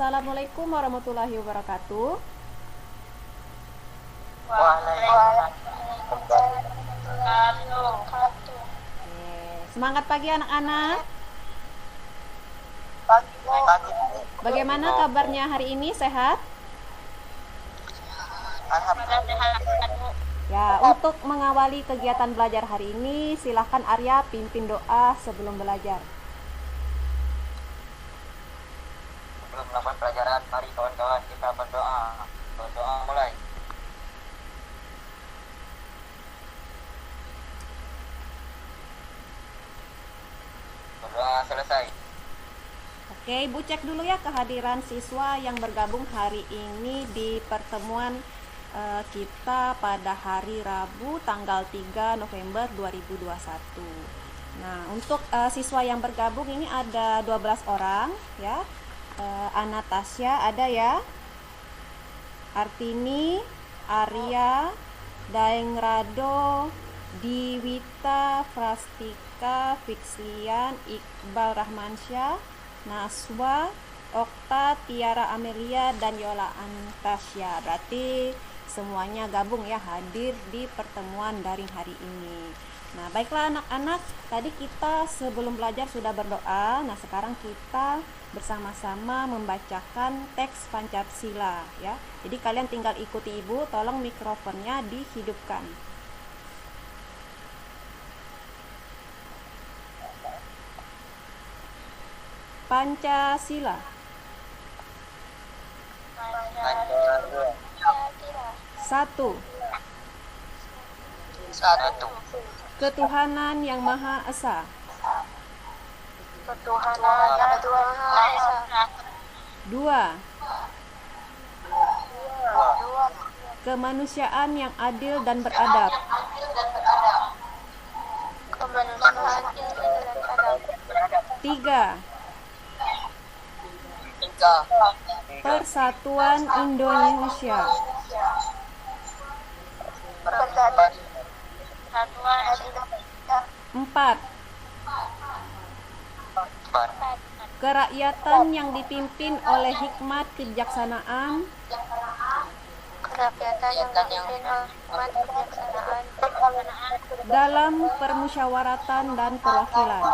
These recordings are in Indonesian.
Assalamualaikum warahmatullahi wabarakatuh. Semangat pagi anak-anak. Bagaimana kabarnya hari ini? Sehat? Ya, untuk mengawali kegiatan belajar hari ini, silahkan Arya pimpin doa sebelum belajar. Sebelum melakukan pelajaran, mari kawan-kawan kita berdoa. Berdoa mulai. Berdoa selesai. Oke, Ibu cek dulu ya kehadiran siswa yang bergabung hari ini di pertemuan kita pada hari Rabu tanggal 3 November 2021. Nah, untuk siswa yang bergabung ini ada 12 orang ya. Anastasia ada ya, Artini, Arya, Daeng Rado, Diwita, Frastika, Fikslian, Iqbal Rahmansyah, Naswa, Okta, Tiara Amelia, dan Yola Antasya. Berarti semuanya gabung ya, hadir di pertemuan daring hari ini. Nah, baiklah anak-anak, tadi kita sebelum belajar sudah berdoa. Nah, sekarang kita bersama-sama membacakan teks Pancasila ya. Jadi kalian tinggal ikuti Ibu, tolong mikrofonnya dihidupkan. Pancasila. Satu. Ketuhanan yang Maha Esa. Dua. Kemanusiaan yang adil dan beradab. Tiga. Persatuan Indonesia. Empat. Kerakyatan yang dipimpin oleh hikmat kebijaksanaan dalam permusyawaratan dan perwakilan.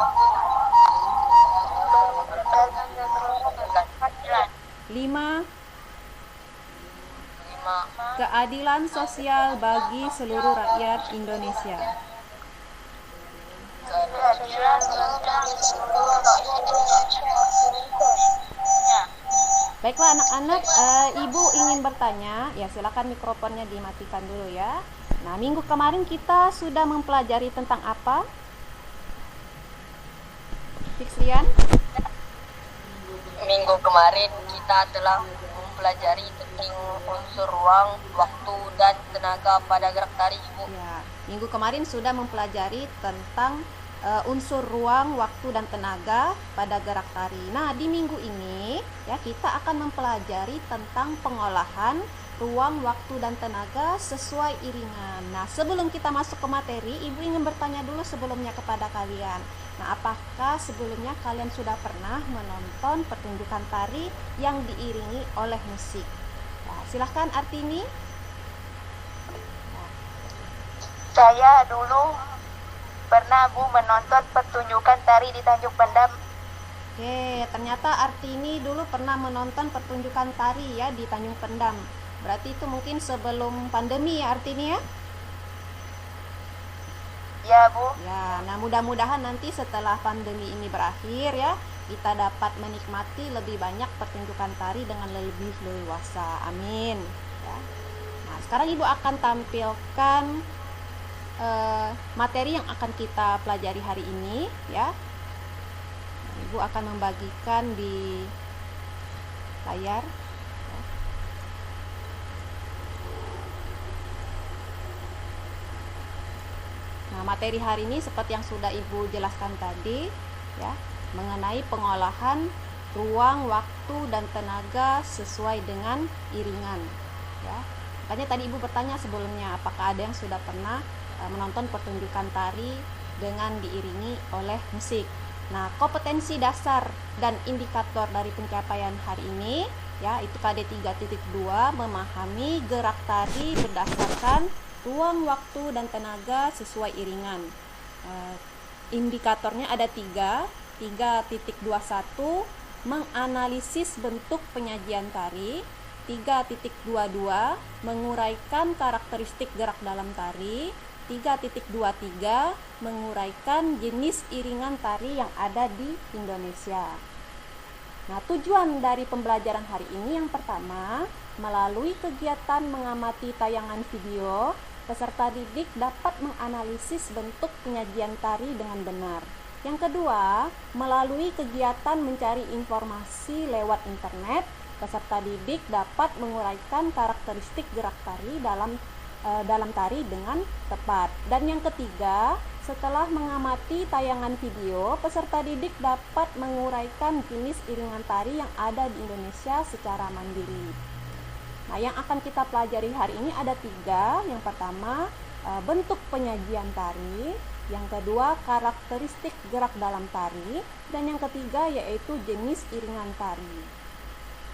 5. Keadilan sosial bagi seluruh rakyat Indonesia. Baiklah anak-anak, Ibu ingin bertanya, ya silakan mikrofonnya dimatikan dulu ya. Nah, minggu kemarin kita sudah mempelajari tentang apa? Fikslian? Minggu kemarin kita telah mempelajari tentang unsur ruang, waktu, dan tenaga pada gerak tari, Ibu. Ya, minggu kemarin sudah mempelajari tentang unsur ruang, waktu, dan tenaga pada gerak tari. Nah, di minggu ini ya kita akan mempelajari tentang pengolahan ruang, waktu, dan tenaga sesuai iringan. Nah, sebelum kita masuk ke materi, Ibu ingin bertanya dulu sebelumnya kepada kalian. Nah, apakah sebelumnya kalian sudah pernah menonton pertunjukan tari yang diiringi oleh musik? Nah, silahkan Artini. Saya dulu pernah Bu menonton pertunjukan tari di Tanjung Pendam. Oke, ternyata Artini dulu pernah menonton pertunjukan tari ya di Tanjung Pendam. Berarti itu mungkin sebelum pandemi ya Artini ya? Ya Bu. Ya, nah mudah-mudahan nanti setelah pandemi ini berakhir ya, kita dapat menikmati lebih banyak pertunjukan tari dengan lebih leluasa. Amin. Ya. Nah, sekarang Ibu akan tampilkan materi yang akan kita pelajari hari ini ya. Ibu akan membagikan di layar. Nah, materi hari ini seperti yang sudah Ibu jelaskan tadi ya, mengenai pengolahan ruang, waktu, dan tenaga sesuai dengan iringan ya. Makanya tadi Ibu bertanya sebelumnya, apakah ada yang sudah pernah menonton pertunjukan tari dengan diiringi oleh musik. Nah, kompetensi dasar dan indikator dari pencapaian hari ini ya, itu KD 3.2 memahami gerak tari berdasarkan ruang, waktu, dan tenaga sesuai iringan. Indikatornya ada 3.21 menganalisis bentuk penyajian tari, 3.22 menguraikan karakteristik gerak dalam tari, 3.23 menguraikan jenis iringan tari yang ada di Indonesia. Nah, tujuan dari pembelajaran hari ini yang pertama, melalui kegiatan mengamati tayangan video, peserta didik dapat menganalisis bentuk penyajian tari dengan benar. Yang kedua, melalui kegiatan mencari informasi lewat internet, peserta didik dapat menguraikan karakteristik gerak tari dalam tari dengan tepat. Dan yang ketiga, setelah mengamati tayangan video, peserta didik dapat menguraikan jenis iringan tari yang ada di Indonesia secara mandiri. Nah, yang akan kita pelajari hari ini ada 3. Yang pertama, bentuk penyajian tari. Yang kedua, karakteristik gerak dalam tari. Dan yang ketiga, yaitu jenis iringan tari.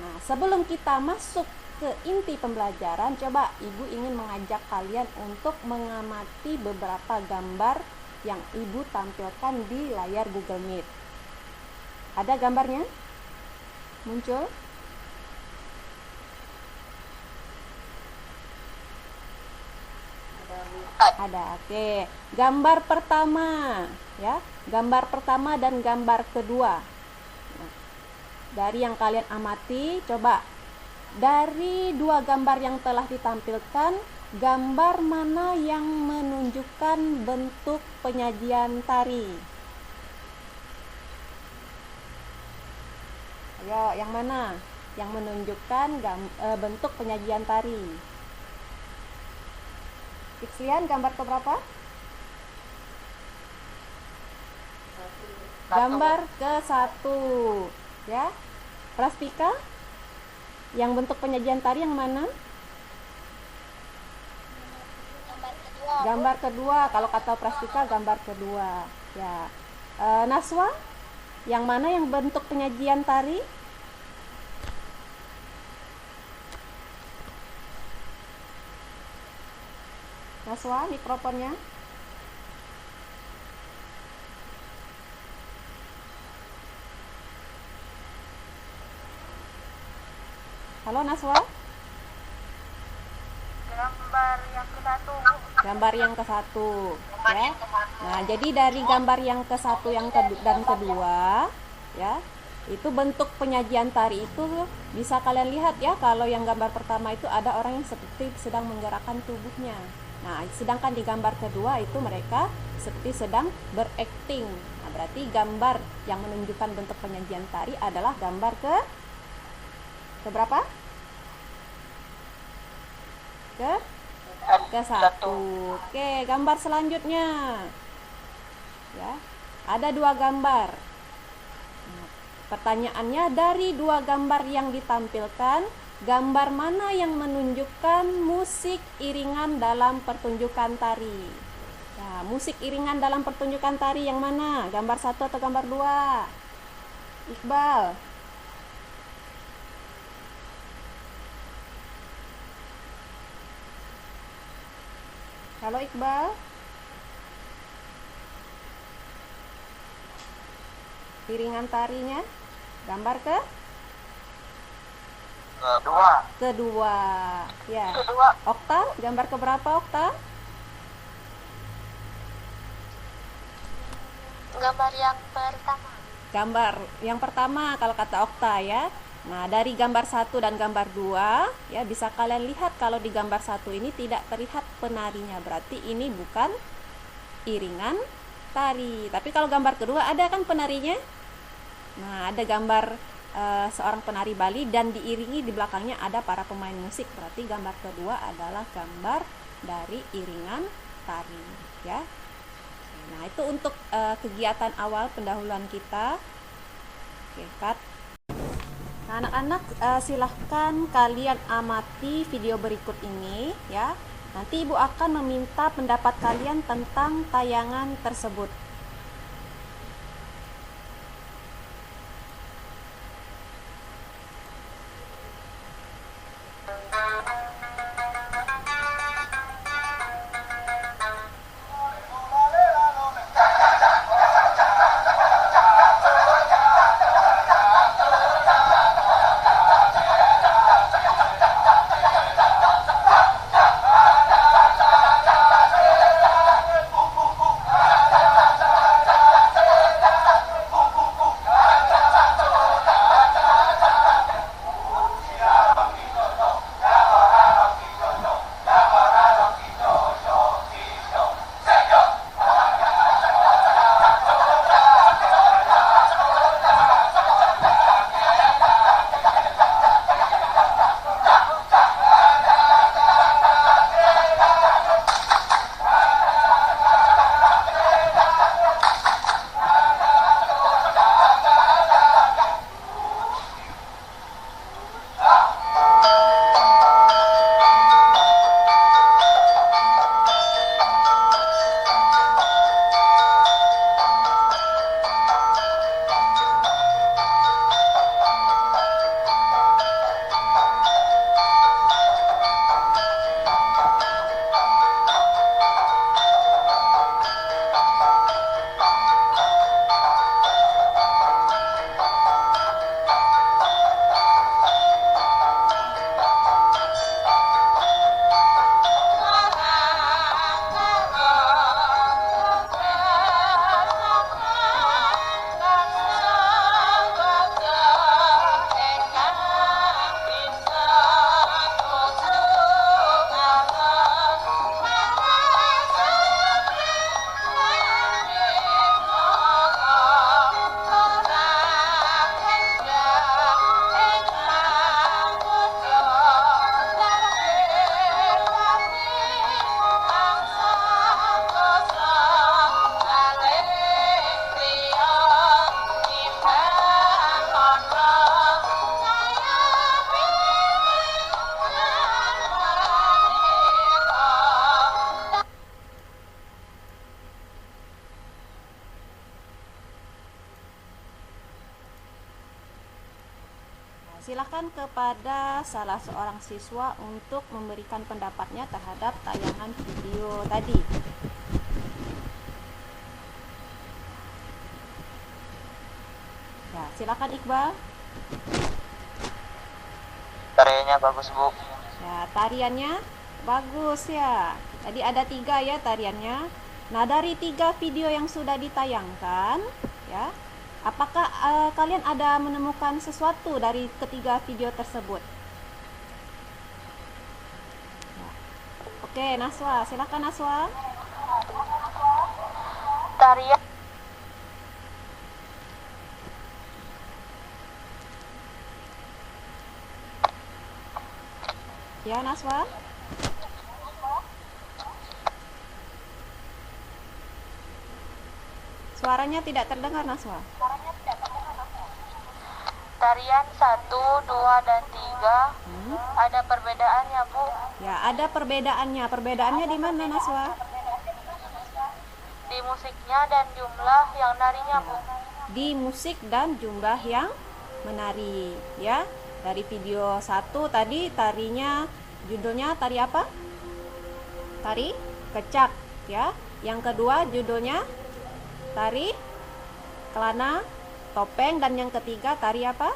Nah, sebelum kita masuk ke inti pembelajaran, coba Ibu ingin mengajak kalian untuk mengamati beberapa gambar yang Ibu tampilkan di layar Google Meet. Ada gambarnya? Muncul? Ada. Oke. Gambar pertama, ya. Gambar pertama dan gambar kedua. Nah, dari yang kalian amati, coba dari 2 gambar yang telah ditampilkan, gambar mana yang menunjukkan bentuk penyajian tari? Ayo, yang mana yang menunjukkan bentuk penyajian tari? Fikslian, gambar keberapa? Gambar ke-1, ya. Prastika, yang bentuk penyajian tari yang mana? Gambar kedua. Kalau kata Prastika, gambar kedua. Ya. Naswa, yang mana yang bentuk penyajian tari? Naswa, mikrofonnya. Halo Naswa. Gambar yang ke-1. Gambar yang ke-1, ya. Nah, jadi dari gambar yang ke-1 dan kedua, ya, itu bentuk penyajian tari itu bisa kalian lihat ya. Kalau yang gambar pertama itu ada orang yang seperti sedang menggerakkan tubuhnya. Nah, sedangkan di gambar kedua itu mereka seperti sedang berakting. Nah, berarti gambar yang menunjukkan bentuk penyajian tari adalah gambar keberapa? Ke-1. Oke, gambar selanjutnya. Ya, ada 2 gambar. Nah, pertanyaannya, dari 2 gambar yang ditampilkan, gambar mana yang menunjukkan musik iringan dalam pertunjukan tari? Nah, musik iringan dalam pertunjukan tari yang mana? Gambar 1 atau gambar 2? Iqbal. Halo Iqbal. Iringan tarinya gambar kedua. Ya. Okta, gambar keberapa Okta? Gambar yang pertama. Gambar yang pertama kalau kata Okta ya. Nah, dari gambar 1 dan gambar 2 ya, bisa kalian lihat kalau di gambar 1 ini tidak terlihat penarinya, berarti ini bukan iringan tari. Tapi kalau gambar kedua ada kan penarinya. Nah, ada gambar seorang penari Bali dan diiringi di belakangnya ada para pemain musik, berarti gambar kedua adalah gambar dari iringan tari ya. Nah, itu untuk kegiatan awal pendahuluan kita. Oke, cut. Nah, anak-anak silahkan kalian amati video berikut ini ya. Nanti Ibu akan meminta pendapat kalian tentang tayangan tersebut. Silakan kepada salah seorang siswa untuk memberikan pendapatnya terhadap tayangan video tadi. Ya, silakan Iqbal. Tariannya bagus, Bu. Ya, tariannya bagus ya. Tadi ada 3 ya tariannya. Nah, dari 3 video yang sudah ditayangkan, ya, apakah kalian ada menemukan sesuatu dari ketiga video tersebut? Ya. Oke, Naswa, silakan Naswa. Tarian Ya, Naswa. Suaranya tidak terdengar, Naswa. tarian 1, 2, dan 3 ada perbedaannya, Bu. Ya, ada perbedaannya. Perbedaannya di mana, Naswa? Di musiknya dan jumlah yang narinya, Bu. Di musik dan jumlah yang menari, ya. Dari video 1 tadi tarinya judulnya tari apa? Tari kecak, ya. Yang kedua judulnya tari kelana topeng, dan yang ketiga tari apa?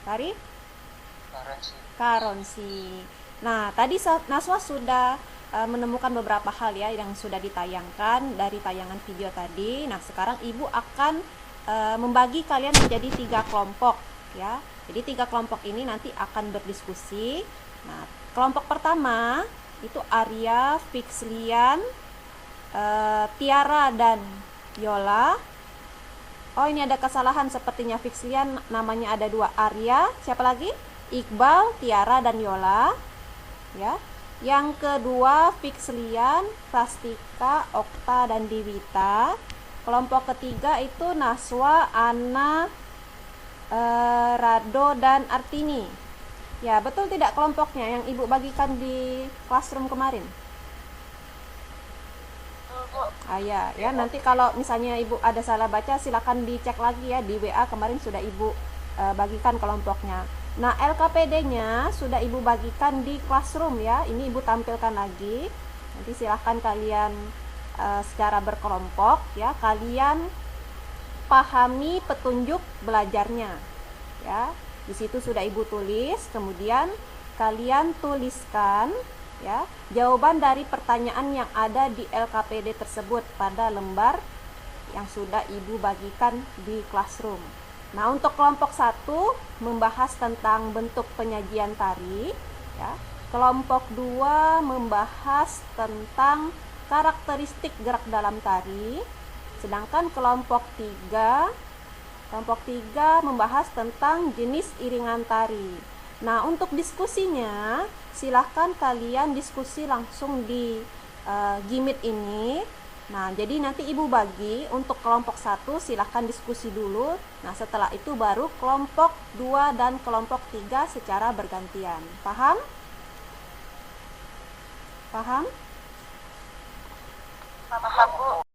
Tari karonsi. Nah, tadi Naswa sudah menemukan beberapa hal ya yang sudah ditayangkan dari tayangan video tadi. Nah, sekarang Ibu akan membagi kalian menjadi 3 kelompok ya. Jadi 3 kelompok ini nanti akan berdiskusi. Nah, kelompok pertama itu Arya, Fixlian, Tiara dan Yola. Oh, ini ada kesalahan sepertinya. Fixlian namanya ada 2, Arya, siapa lagi? Iqbal, Tiara dan Yola. Ya. Yang kedua Fixlian, Prastika, Okta dan Diwita. Kelompok ketiga itu Naswa, Ana, Rado dan Artini. Ya, betul tidak kelompoknya yang Ibu bagikan di classroom kemarin? Ya, nanti kalau misalnya Ibu ada salah baca silakan dicek lagi ya di WA, kemarin sudah Ibu bagikan kelompoknya. Nah, LKPD-nya sudah Ibu bagikan di classroom ya. Ini Ibu tampilkan lagi. Nanti silahkan kalian secara berkelompok ya, kalian pahami petunjuk belajarnya ya. Di situ sudah Ibu tulis, kemudian kalian tuliskan ya jawaban dari pertanyaan yang ada di LKPD tersebut pada lembar yang sudah Ibu bagikan di classroom. Nah, untuk kelompok 1 membahas tentang bentuk penyajian tari ya. Kelompok 2 membahas tentang karakteristik gerak dalam tari. Sedangkan kelompok 3 membahas tentang jenis iringan tari. Nah, untuk diskusinya silahkan kalian diskusi langsung di Gimit ini. Nah, jadi nanti Ibu bagi untuk kelompok 1 silahkan diskusi dulu. Nah, setelah itu baru kelompok 2 dan kelompok 3 secara bergantian. Paham? Paham? Paham, Bu.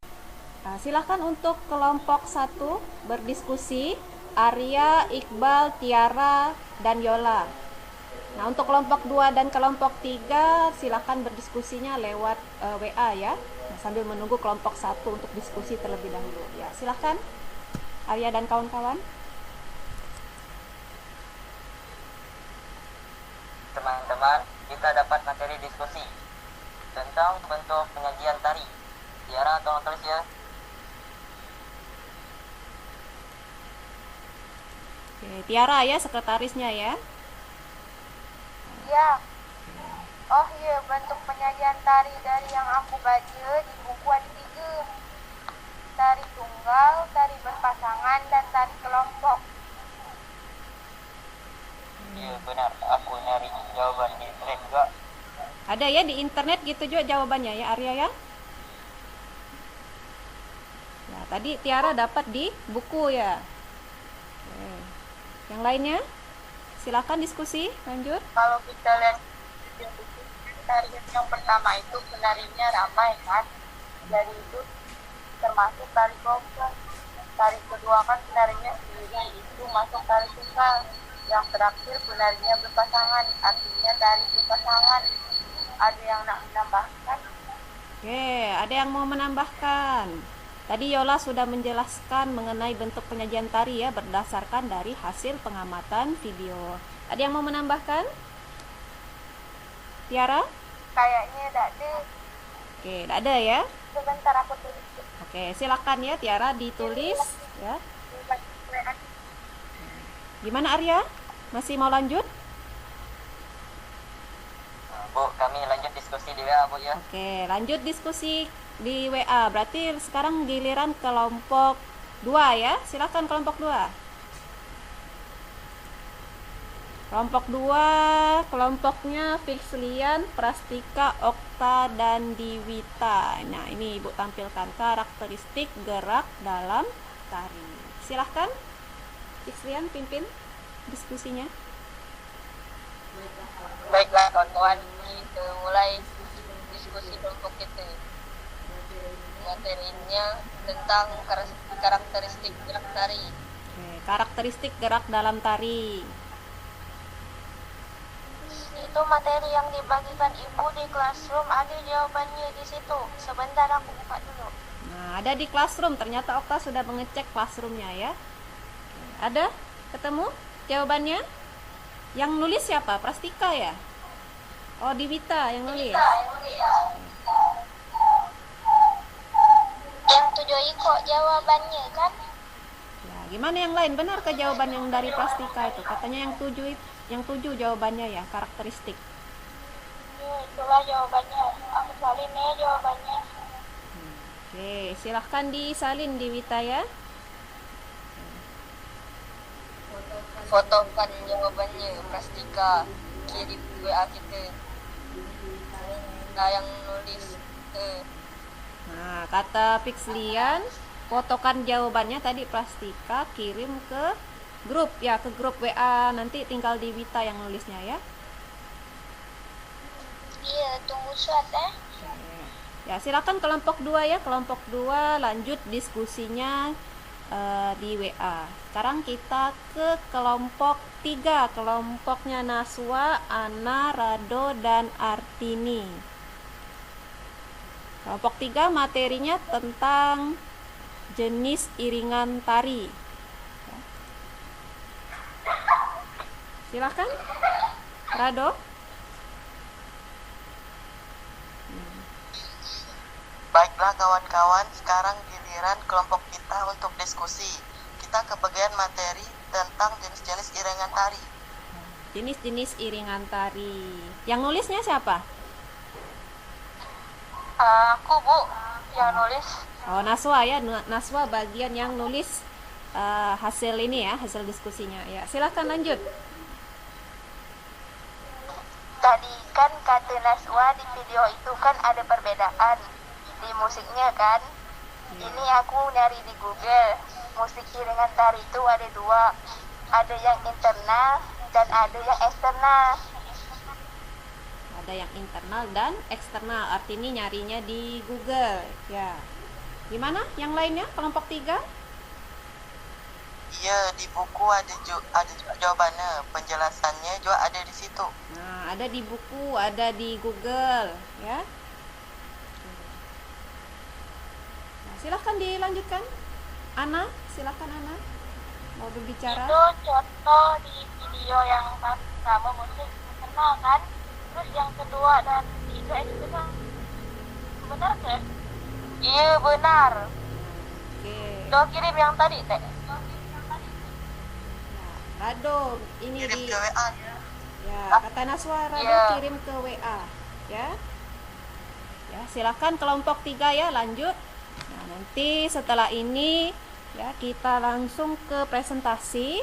Nah, silahkan untuk kelompok 1 berdiskusi Arya, Iqbal, Tiara, dan Yola. Nah, untuk kelompok 2 dan kelompok 3 silahkan berdiskusinya lewat WA ya. Nah, sambil menunggu kelompok 1 untuk diskusi terlebih dahulu. Ya, silahkan Arya dan kawan-kawan. Teman-teman, kita dapat materi diskusi tentang bentuk penyajian tari. Tiara, tolong tulis ya. Oke, Tiara ya sekretarisnya ya. Ya. Oh iya, bentuk penyajian tari dari yang aku baca di buku ada 3. Tari tunggal, tari berpasangan, dan tari kelompok. Iya benar, aku nyari jawaban di internet juga. Ada ya di internet gitu juga jawabannya ya Arya ya. Nah, tadi Tiara dapat di buku ya. Oke. Yang lainnya silakan diskusi lanjut. Kalau kita lihat tarian yang pertama itu penarinya ramai kan. Dari itu termasuk tari gobang. Tari kedua kan penarinya sendiri, itu masuk tari tunggal. Yang terakhir penarinya berpasangan, artinya tari berpasangan. Ada yang nak menambahkan? Oke, ada yang mau menambahkan? Tadi Yola sudah menjelaskan mengenai bentuk penyajian tari ya, berdasarkan dari hasil pengamatan video. Ada yang mau menambahkan? Tiara? Kayaknya tak ada. Oke, tidak ada ya. Sebentar aku tulis. Oke, silakan ya Tiara ditulis ya. Gimana Arya? Masih mau lanjut? Bu, kami lanjut diskusi di WA, Bu ya. Oke, lanjut diskusi di WA. Berarti sekarang giliran kelompok 2 ya. Silakan kelompok 2. Kelompok 2, kelompoknya Fixlian, Prastika, Okta, dan Diwita. Nah, ini Ibu tampilkan karakteristik gerak dalam tari. Silahkan, Fixlian pimpin diskusinya. Baiklah kawan-kawan, kita mulai diskusi kelompok kita. Materinya tentang karakteristik gerak tari. Oke, karakteristik gerak dalam tari. Itu materi yang dibagikan ibu di classroom, ada jawabannya di situ. Sebentar aku buka dulu. Nah, ada di classroom. Ternyata Okta sudah mengecek classroomnya ya. Ada? Ketemu jawabannya? Yang nulis siapa? Prastika ya? Oh, Diwita yang nulis. Yang 7 kok jawabannya kan? Ya, gimana yang lain? Benar ke jawaban yang dari Prastika itu? Katanya yang 7 jawabannya ya, karakteristik. Ya, itulah jawabannya. Aku salin ya jawabannya. Oke, silahkan disalin Diwita ya. Fotokan jawabannya Prastika, kirim WA kita. Nah, yang nulis Nah, kata Fixlian, fotokan jawabannya tadi Prastika, kirim ke grup ya, ke grup WA. Nanti tinggal Diwita yang nulisnya ya. Iya, tunggu suat Ya, silakan kelompok 2 ya. Kelompok 2 lanjut diskusinya di WA. Sekarang kita ke kelompok 3. Kelompoknya Naswa, Ana, Rado, dan Artini. Kelompok 3 materinya tentang jenis iringan tari. Silakan, Rado. Baiklah kawan-kawan, sekarang giliran kelompok kita untuk diskusi. Kita ke bagian materi tentang jenis-jenis iringan tari. Jenis-jenis iringan tari. Yang nulisnya siapa? Aku bu, yang nulis. Oh, Naswa ya. Naswa bagian yang nulis hasil ini ya, hasil diskusinya. Ya, silakan lanjut. Tadi kan kata Naswa di video itu kan ada perbedaan di musiknya kan. Ini aku nyari di Google. Musik iringan tari itu ada 2. Ada yang internal dan ada yang eksternal. Ada yang internal dan eksternal. Artinya nyarinya di Google. Ya. Gimana yang lainnya? Kelompok 3? Iya, di buku ada juga jawabannya. Penjelasannya juga ada di situ. Nah, ada di buku, ada di Google, ya. Nah, silahkan dilanjutkan. Ana, silahkan Ana. Mau berbicara? Itu contoh di video yang pertama musik internal kan. Terus yang kedua dan 3 eksternal. Benar kan? Iya benar. Oke. Do kirim yang tadi teh. Rado, ini Kirim di ke WA. ya, kata Naswa Rado Iya. kirim ke WA, ya. Ya, silakan kelompok 3 ya, lanjut. Nah, nanti setelah ini ya kita langsung ke presentasi.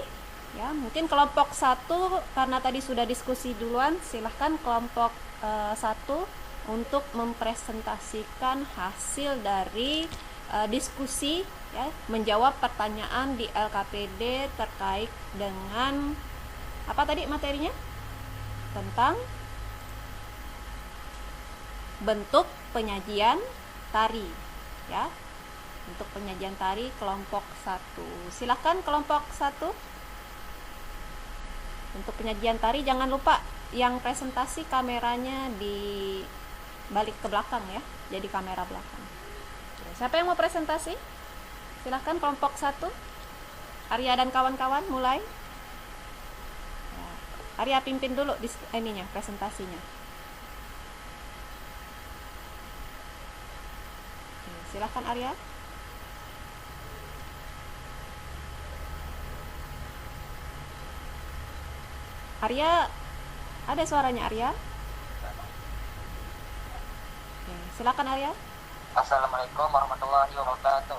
Ya, mungkin kelompok 1 karena tadi sudah diskusi duluan, silahkan kelompok 1 untuk mempresentasikan hasil dari diskusi ya, menjawab pertanyaan di LKPD terkait dengan apa tadi materinya? Tentang bentuk penyajian tari ya. Untuk penyajian tari kelompok 1. Silakan kelompok 1. Untuk penyajian tari jangan lupa yang presentasi kameranya di balik ke belakang ya. Jadi kamera belakang. Oke, siapa yang mau presentasi? Silakan kelompok 1. Arya dan kawan-kawan mulai. Ya, Arya pimpin dulu presentasinya. Oke, silakan Arya. Arya, ada suaranya Arya? Oke, silakan Arya. Assalamualaikum warahmatullahi wabarakatuh.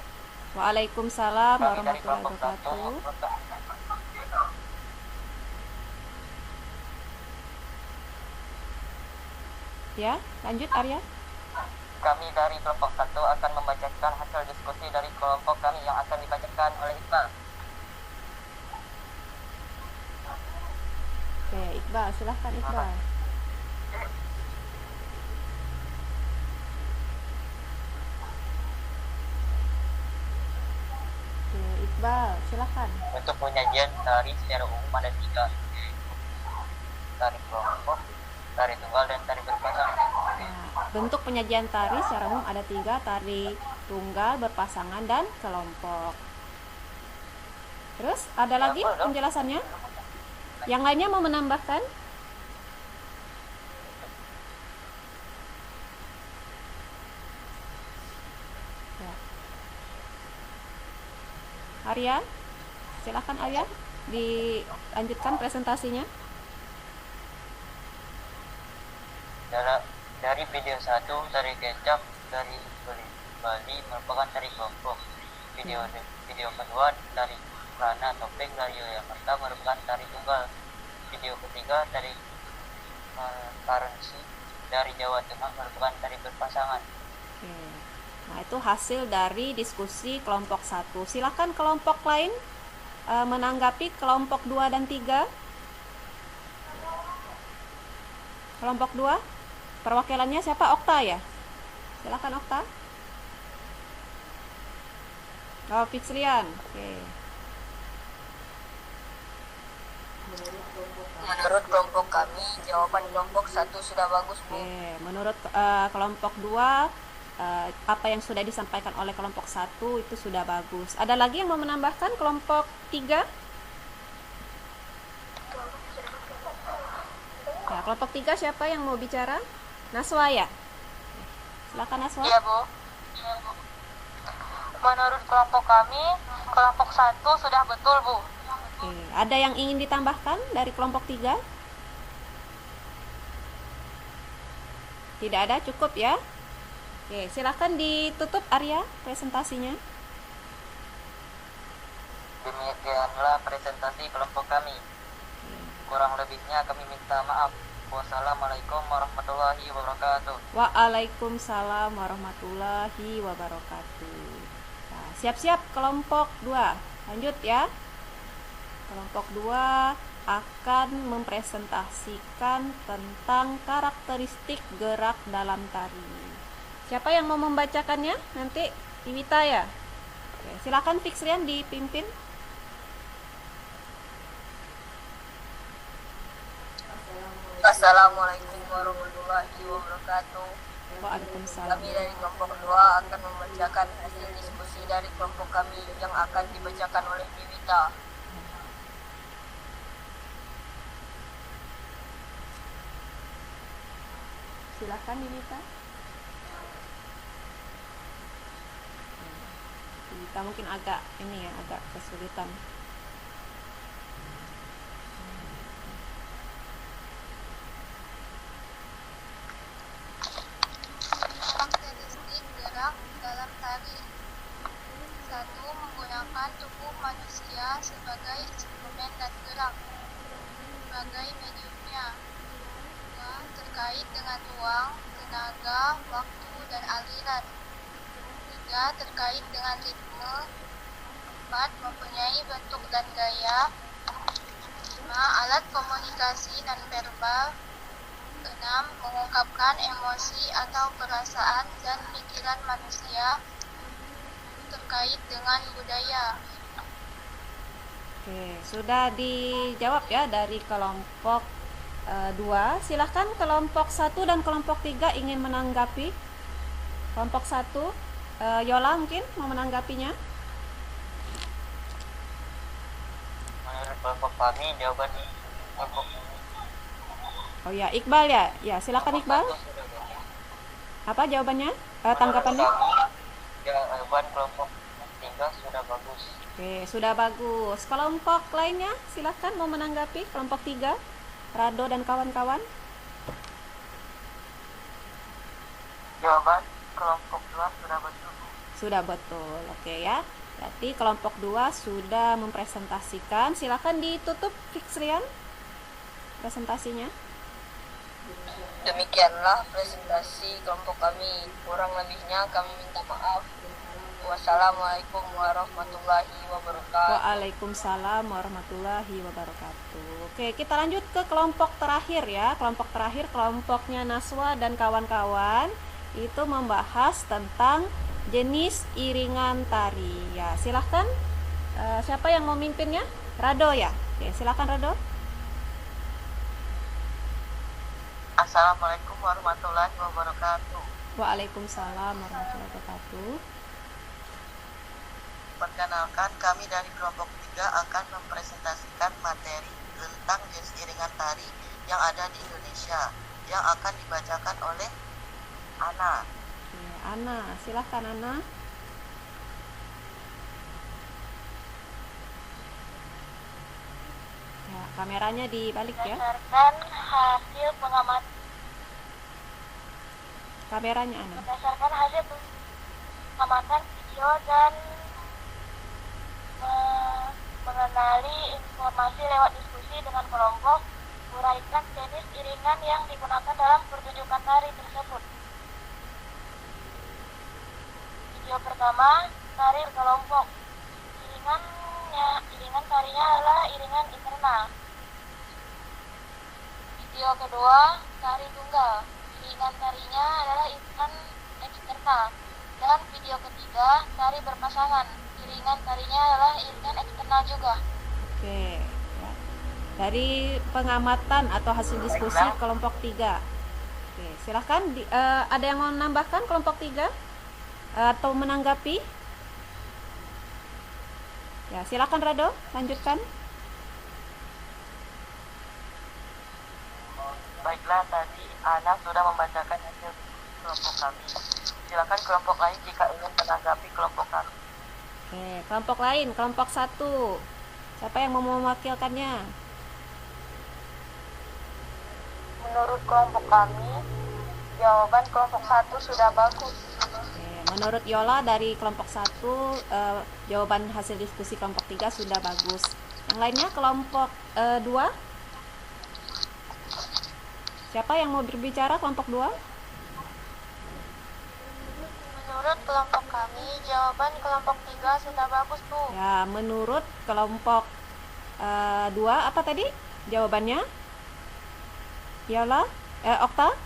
Waalaikumsalam Kami dari warahmatullahi kelompok 1. wabarakatuh. Ya, lanjut Arya. Kami dari kelompok 1 akan membacakan hasil diskusi dari kelompok kami yang akan dibacakan oleh Iqbal. Oke, Iqbal, silahkan Iqbal. Oke, Iqbal, silahkan. Untuk penyajian tari secara umum ada 3, tari kelompok, tari tunggal, dan tari berpasangan. Nah, bentuk penyajian tari secara umum ada 3, tari tunggal, berpasangan, dan kelompok. Terus, ada lagi penjelasannya? Yang lainnya mau menambahkan? Ya. Arya, silakan Arya, dilanjutkan presentasinya. Dari video 1, tari kecap dari Bali merupakan tari kelompok. Video kedua, tari Rana topeng dari Yogyakarta merupakan tari tunggal. Video ketiga, tari Karensi dari Jawa Tengah merupakan tari berpasangan. Oke. Nah, itu hasil dari diskusi kelompok 1. Silakan kelompok lain menanggapi kelompok 2 dan 3. Kelompok 2, perwakilannya siapa? Okta ya? Silakan Okta. Oh, Fixlian. Oke. Menurut kelompok kami, jawaban kelompok 1 sudah bagus, Bu. Oke, menurut kelompok 2, apa yang sudah disampaikan oleh kelompok 1 itu sudah bagus. Ada lagi yang mau menambahkan kelompok 3? Ya, kelompok 3 siapa yang mau bicara? Naswa ya? Silakan Naswa. Iya, Bu. Menurut kelompok kami, kelompok 1 sudah betul, Bu. Oke, ada yang ingin ditambahkan dari kelompok 3? Tidak ada, cukup ya. Oke, silakan ditutup Arya presentasinya. Demikianlah presentasi kelompok kami. Kurang lebihnya kami minta maaf. Wassalamualaikum warahmatullahi wabarakatuh. Waalaikumsalam warahmatullahi wabarakatuh. Nah, siap-siap kelompok 2. Lanjut ya. Kelompok 2 akan mempresentasikan tentang karakteristik gerak dalam tari. Siapa yang mau membacakannya? Nanti Iwita ya. Oke, silakan Fixlian dipimpin. Assalamualaikum warahmatullahi wabarakatuh. Waalaikumsalam. Kami dari kelompok 2 akan membacakan hasil diskusi dari kelompok kami yang akan dibacakan oleh Iwita. Silakan Iwita. Iwita mungkin agak kesulitan. Karakteristik gerak dalam tari. 1. Menggunakan tubuh manusia sebagai instrumen dan gerak sebagai mediumnya. 2. Terkait dengan ruang, tenaga, waktu, dan aliran. 3. Terkait dengan ritme. 4. Mempunyai bentuk dan gaya. 5. Alat komunikasi non verbal. 6. Mengungkapkan emosi atau perasaan dan pikiran manusia. terkait dengan budaya. Oke, sudah dijawab ya dari kelompok 2. Silahkan kelompok 1 dan kelompok 3 ingin menanggapi. Kelompok 1, Yola mungkin mau menanggapinya. Menurut kelompok kami jawaban kelompok Oh ya, Iqbal ya. Ya, silakan Iqbal. satu sudah bagus. Apa jawabannya? Menurut Tanggapannya? kami jawaban kelompok 3 sudah bagus. Oke, sudah bagus. Kelompok lainnya silahkan mau menanggapi kelompok 3, Rado dan kawan-kawan. Jawaban kelompok 2 sudah betul. Sudah betul. Oke ya. Berarti kelompok 2 sudah mempresentasikan. Silahkan ditutup Fiksrian presentasinya. Demikianlah presentasi kelompok kami. Kurang lebihnya kami minta maaf. Wassalamualaikum warahmatullahi wabarakatuh. Waalaikumsalam warahmatullahi wabarakatuh. Oke, kita lanjut ke kelompok terakhir ya. Kelompok terakhir, kelompoknya Naswa dan kawan-kawan, itu membahas tentang jenis iringan tari. Ya, silahkan. Siapa yang mau mimpinnya? Rado ya. Oke, silahkan Rado. Assalamualaikum warahmatullahi wabarakatuh. Waalaikumsalam warahmatullahi wabarakatuh. Perkenalkan, kami dari kelompok 3 akan mempresentasikan materi tentang jenis iringan tari yang ada di Indonesia yang akan dibacakan oleh Ana. Oke, Ana, silahkan Ana. Ya, kameranya dibalik ya. Berdasarkan hasil pengamatan Kameranya Ana. video dan mengenali informasi lewat diskusi dengan kelompok, uraikan jenis iringan yang digunakan dalam pertunjukan tari tersebut. Video pertama, tari berkelompok. Iringan tarinya adalah iringan internal. Video kedua, tari tunggal. Iringan tarinya adalah iringan eksternal. Dan video ketiga, tari berpasangan. Iringan tarinya adalah iringan eksternal juga. Oke, ya. Dari pengamatan atau hasil diskusi kelompok 3. Oke, silahkan ada yang mau menambahkan kelompok 3 atau menanggapi? Ya, silakan Rado, lanjutkan. Baiklah, tadi Ana sudah membacakan hasil kelompok kami. Silakan kelompok lain jika ingin menanggapi kelompok kami. Oke, kelompok lain, kelompok 1. Siapa yang mau mewakilkannya? Menurut kelompok kami, jawaban kelompok 1 sudah bagus. Oke, menurut Yola dari kelompok 1, jawaban hasil diskusi kelompok 3 sudah bagus. Yang lainnya kelompok 2. Siapa yang mau berbicara kelompok 2? Menurut kelompok kami, jawaban kelompok 3 sudah bagus, Bu. Ya, menurut kelompok 2 apa tadi jawabannya? Yola? Okta?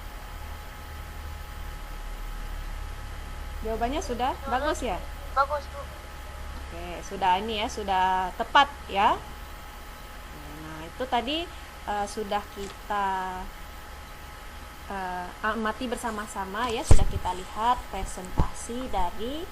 Jawabannya sudah bagus ya? Bagus, Bu. Oke, sudah ini ya, sudah tepat ya. Nah, itu tadi sudah kita amati bersama-sama ya, sudah kita lihat presentasi dari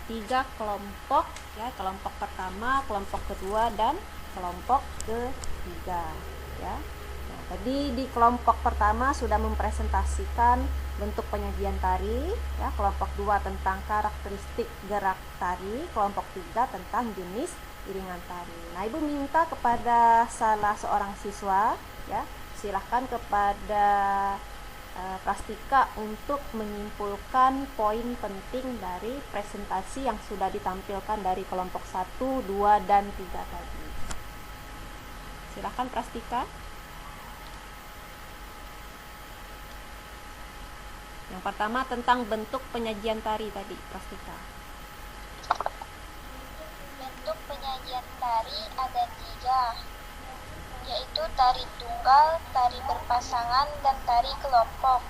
3 kelompok ya, kelompok pertama, kelompok kedua, dan kelompok ketiga ya. Nah, tadi di kelompok pertama sudah mempresentasikan bentuk penyajian tari ya, kelompok 2 tentang karakteristik gerak tari, kelompok 3 tentang jenis iringan tari. Nah, Ibu minta kepada salah seorang siswa ya, silahkan kepada Prastika untuk menyimpulkan poin penting dari presentasi yang sudah ditampilkan dari kelompok 1, 2, dan 3 tadi. Silahkan Prastika. Yang pertama tentang bentuk penyajian tari tadi, Prastika. Bentuk penyajian tari ada 3, yaitu tari tunggal, tari berpasangan, dan tari kelompok.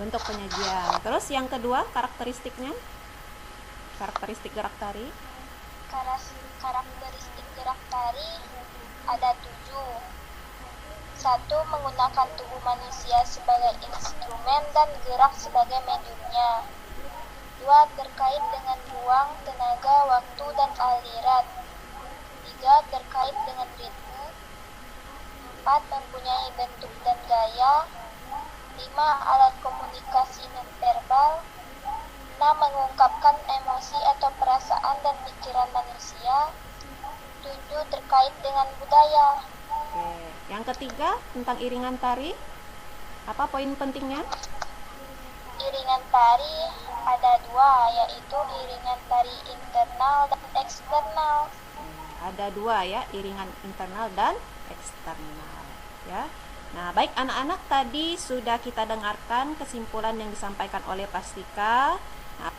Bentuk penyajian. Terus yang kedua karakteristiknya? karakteristik gerak tari. Karakteristik gerak tari ada 7. 1. Menggunakan tubuh manusia sebagai instrumen dan gerak sebagai mediumnya. 2. Terkait dengan ruang, tenaga, waktu, dan aliran. 3. Terkait dengan ritme. 4. Mempunyai bentuk dan gaya. 5. Alat komunikasi nonverbal. 6. Mengungkapkan emosi atau perasaan dan pikiran manusia. 7. Terkait dengan budaya. Oke. Yang ketiga tentang iringan tari. Apa poin pentingnya? Iringan tari ada 2, yaitu iringan tari internal dan eksternal. Ada 2 ya, iringan internal dan eksternal ya. Nah, baik anak-anak, tadi sudah kita dengarkan kesimpulan yang disampaikan oleh Prastika. Nah,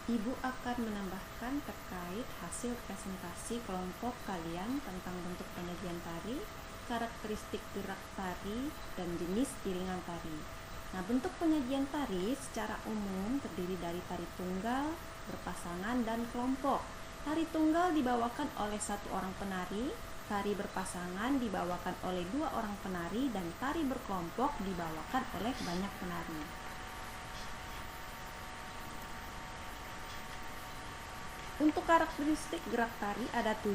Ibu akan menambahkan terkait hasil presentasi kelompok kalian tentang bentuk penyajian tari, karakteristik gerak tari, dan jenis iringan tari. Nah, bentuk penyajian tari secara umum terdiri dari tari tunggal, berpasangan, dan kelompok. Tari tunggal dibawakan oleh 1 orang penari, tari berpasangan dibawakan oleh 2 orang penari, dan tari berkelompok dibawakan oleh banyak penari. Untuk karakteristik gerak tari ada 7.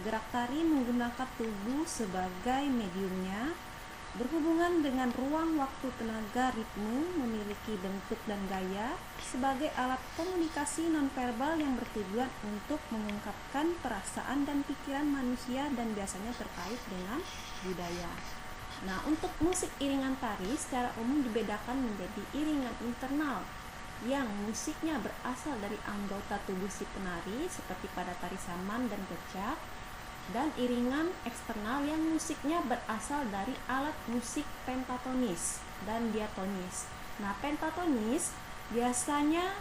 Gerak tari menggunakan tubuh sebagai mediumnya, berhubungan dengan ruang, waktu, tenaga, ritme, memiliki bentuk dan gaya sebagai alat komunikasi nonverbal yang bertujuan untuk mengungkapkan perasaan dan pikiran manusia dan biasanya terkait dengan budaya. Nah, untuk musik iringan tari secara umum dibedakan menjadi iringan internal yang musiknya berasal dari anggota tubuh si penari seperti pada tari saman dan kecak, dan iringan eksternal yang musiknya berasal dari alat musik pentatonis dan diatonis. Nah, pentatonis biasanya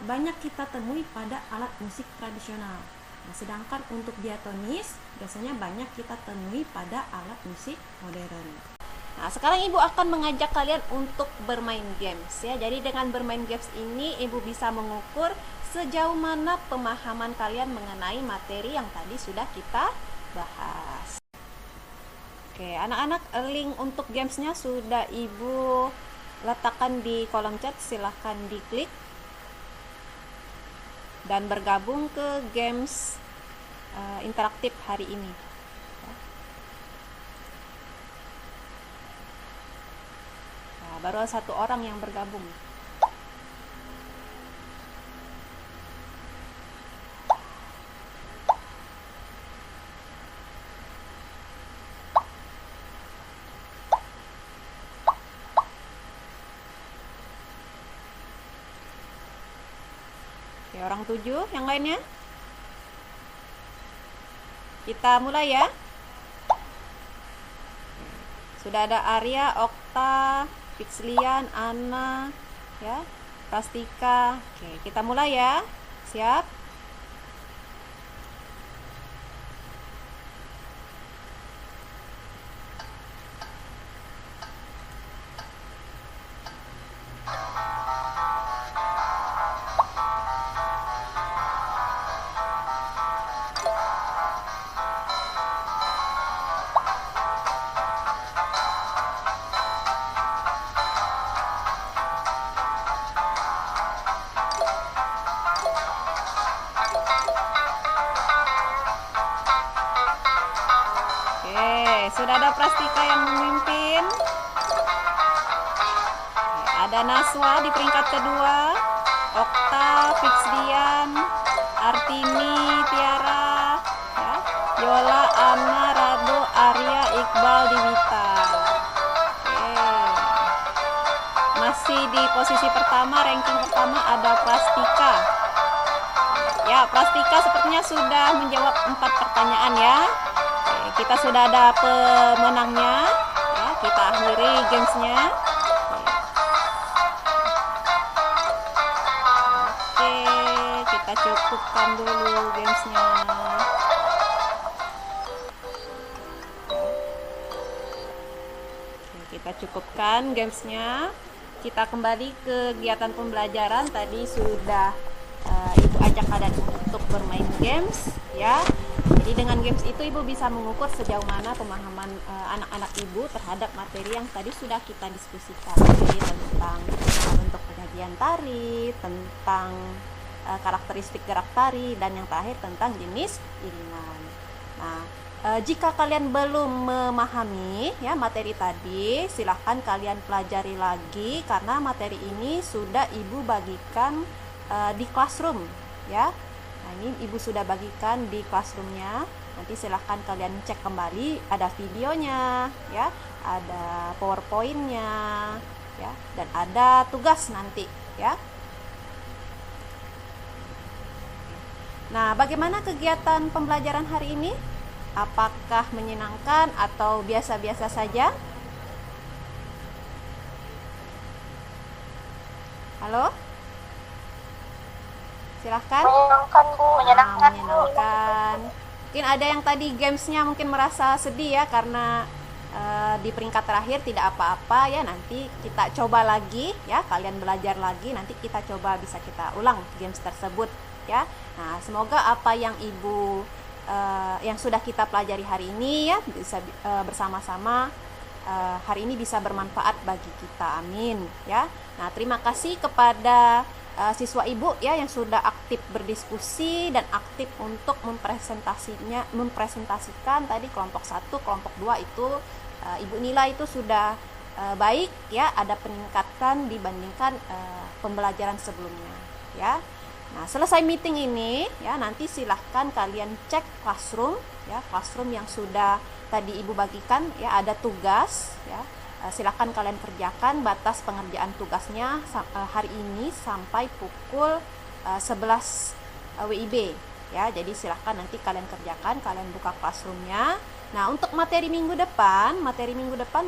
banyak kita temui pada alat musik tradisional. Nah, sedangkan untuk diatonis biasanya banyak kita temui pada alat musik modern. Nah, sekarang Ibu akan mengajak kalian untuk bermain games ya. Jadi dengan bermain games ini Ibu bisa mengukur sejauh mana pemahaman kalian mengenai materi yang tadi sudah kita bahas. Oke, anak-anak, link untuk gamesnya sudah Ibu letakkan di kolom chat, silahkan diklik dan bergabung ke games interaktif hari ini. Nah, baru 1 orang yang bergabung. Oke, orang 7, yang lainnya? Kita mulai ya. Sudah ada Arya, Okta, Fixlian, Ana, ya, Prastika. Oke, kita mulai ya. Siap? Sudah ada Prastika yang memimpin. Ada Naswa di peringkat kedua, Okta, Fixdian, Artini, Tiara, ya, Yola, Ana, Rado, Arya, Iqbal, Diwita. Masih di posisi pertama, ranking pertama ada Prastika. Ya, Prastika sepertinya sudah menjawab 4 pertanyaan ya. Kita sudah ada pemenangnya ya, kita akhiri gamesnya. Oke, kita cukupkan dulu gamesnya. Oke, kita cukupkan gamesnya. Kita kembali ke kegiatan pembelajaran. Tadi sudah Ibu ajak kalian untuk bermain games ya. Jadi dengan games itu Ibu bisa mengukur sejauh mana pemahaman anak-anak Ibu terhadap materi yang tadi sudah kita diskusikan. Jadi tentang bentuk penyajian tari, tentang karakteristik gerak tari, dan yang terakhir tentang jenis iringan. Nah, jika kalian belum memahami ya materi tadi, silahkan kalian pelajari lagi karena materi ini sudah Ibu bagikan di classroom ya. Nah, ini Ibu sudah bagikan di classroomnya. Nanti silahkan kalian cek kembali, ada videonya ya, ada powerpointnya ya, dan ada tugas nanti ya. Nah, bagaimana kegiatan pembelajaran hari ini? Apakah menyenangkan atau biasa-biasa saja? Halo? Silahkan. Menyenangkan, Bu. Menyenangkan, Bu. Menyenangkan. Mungkin ada yang tadi gamesnya mungkin merasa sedih ya karena di peringkat terakhir tidak apa-apa ya, nanti kita coba lagi ya, kalian belajar lagi, nanti kita coba bisa kita ulang games tersebut ya. Nah, semoga apa yang Ibu yang sudah kita pelajari hari ini ya bisa bersama-sama hari ini bisa bermanfaat bagi kita, amin ya. Nah, terima kasih kepada siswa Ibu ya yang sudah aktif berdiskusi dan aktif untuk mempresentasikan tadi kelompok 1, kelompok 2 itu Ibu nilai itu sudah baik ya, ada peningkatan dibandingkan pembelajaran sebelumnya ya. Nah, selesai meeting ini ya, nanti silahkan kalian cek classroom ya, classroom yang sudah tadi Ibu bagikan ya, ada tugas ya. Silahkan kalian kerjakan. Batas pengerjaan tugasnya hari ini sampai pukul 11 WIB ya. Jadi silahkan nanti kalian kerjakan, kalian buka classroomnya. Nah, untuk materi minggu depan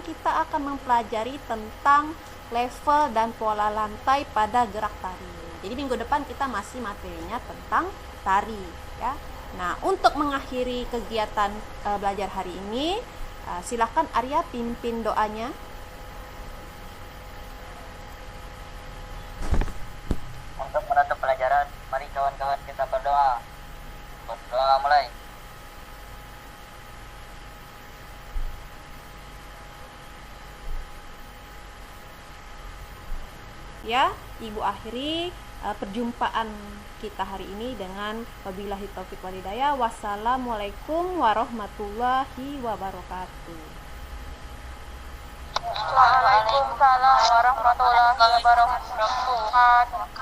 kita akan mempelajari tentang level dan pola lantai pada gerak tari. Jadi minggu depan kita masih materinya tentang tari ya. Nah, untuk mengakhiri kegiatan belajar hari ini, silahkan Arya pimpin doanya. Untuk menutup pelajaran, mari kawan-kawan kita berdoa. Berdoa mulai. Ya, Ibu akhiri perjumpaan kita hari ini dengan wabillahi taufik walhidayah. Wassalamualaikum warahmatullahi wabarakatuh. Waalaikumsalam warahmatullahi wabarakatuh.